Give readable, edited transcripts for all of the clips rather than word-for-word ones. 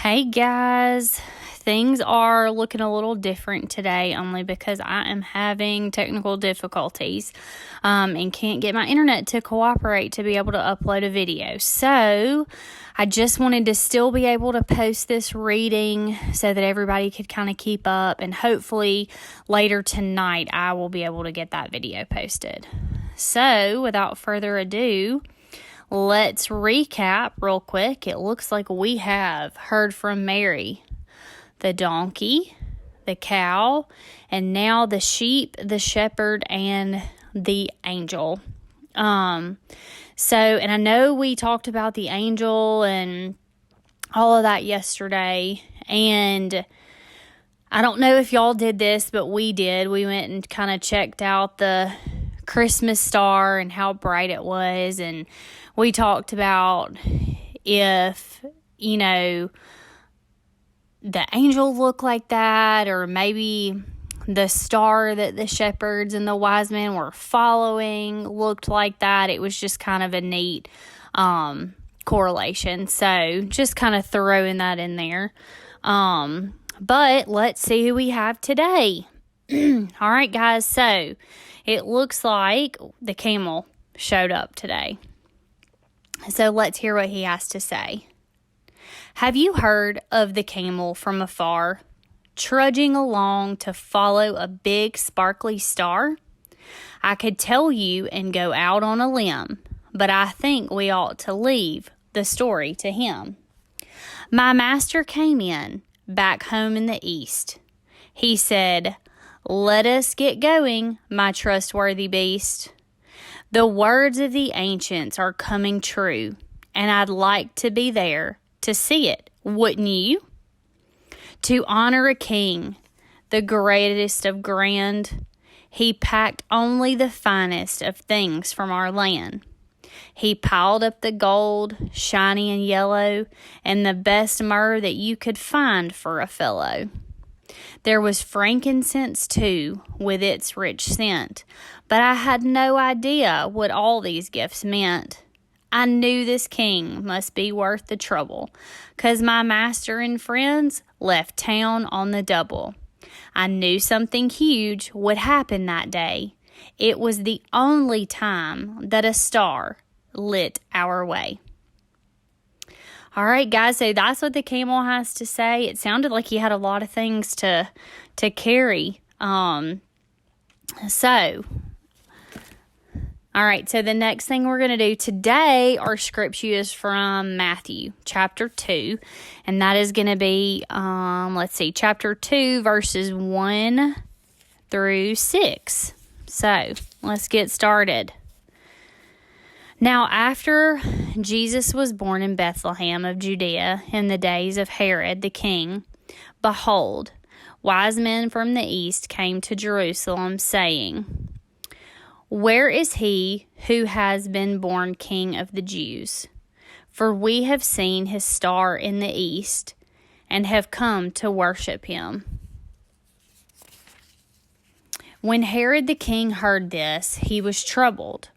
Hey guys, things are looking a little different today only because I am having technical difficulties and can't get my internet to cooperate to be able to upload a video. So I just wanted to still be able to post this reading so that everybody could kind of keep up, and hopefully later tonight I will be able to get that video posted. So without further ado, let's recap real quick. It looks like we have heard from Mary, the donkey, the cow, and now the sheep, the shepherd, and the angel. And I know we talked about the angel and all of that yesterday, and I don't know if y'all did this, but we did. We went and kind of checked out the Christmas star and how bright it was, and we talked about if, the angel looked like that, or maybe the star that the shepherds and the wise men were following looked like that. It was just kind of a neat correlation. So just kind of throwing that in there. But let's see who we have today. All right, guys. So it looks like the camel showed up today. So let's hear what he has to say. Have you heard of the camel from afar, trudging along to follow a big sparkly star? I could tell you and go out on a limb, but I think we ought to leave the story to him. My master came in, back home in the east. He said, "Let us get going, my trustworthy beast. The words of the ancients are coming true, and I'd like to be there to see it, wouldn't you? To honor a king, the greatest of grand, he packed only the finest of things from our land. He piled up the gold, shiny and yellow, and the best myrrh that you could find for a fellow. There was frankincense, too, with its rich scent, but I had no idea what all these gifts meant. I knew this king must be worth the trouble, 'cause my master and friends left town on the double. I knew something huge would happen that day. It was the only time that a star lit our way." All right, guys, so that's what the camel has to say. It sounded like he had a lot of things to carry. All right, so the next thing we're going to do today, our scripture is from Matthew chapter 2, and that is going to be, chapter 2, verses 1 through 6. So let's get started. Now, after Jesus was born in Bethlehem of Judea in the days of Herod the king, behold, wise men from the east came to Jerusalem, saying, "Where is he who has been born King of the Jews? For we have seen his star in the east and have come to worship him." When Herod the king heard this, he was troubled,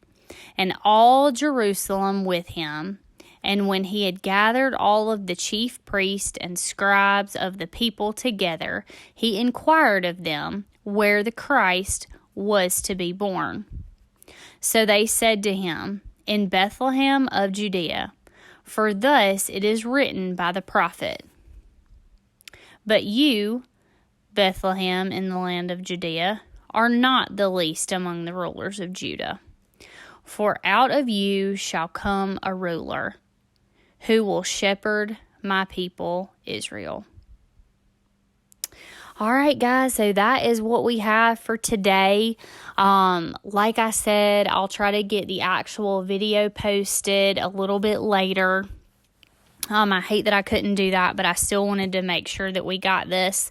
and all Jerusalem with him. And when he had gathered all of the chief priests and scribes of the people together, he inquired of them where the Christ was to be born. So they said to him, "In Bethlehem of Judea, for thus it is written by the prophet, but you, Bethlehem in the land of Judea, are not the least among the rulers of Judah. For out of you shall come a ruler who will shepherd my people Israel." All right, guys, so that is what we have for today. Like I said, I'll try to get the actual video posted a little bit later. I hate that I couldn't do that, but I still wanted to make sure that we got this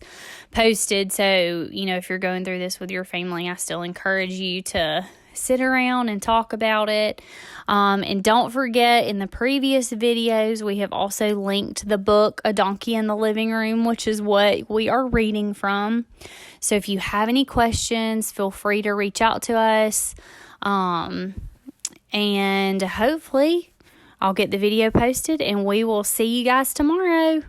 posted. So, if you're going through this with your family, I still encourage you to sit around and talk about it. And don't forget, in the previous videos, we have also linked the book, A Donkey in the Living Room, which is what we are reading from. So if you have any questions, feel free to reach out to us. And hopefully I'll get the video posted, and we will see you guys tomorrow.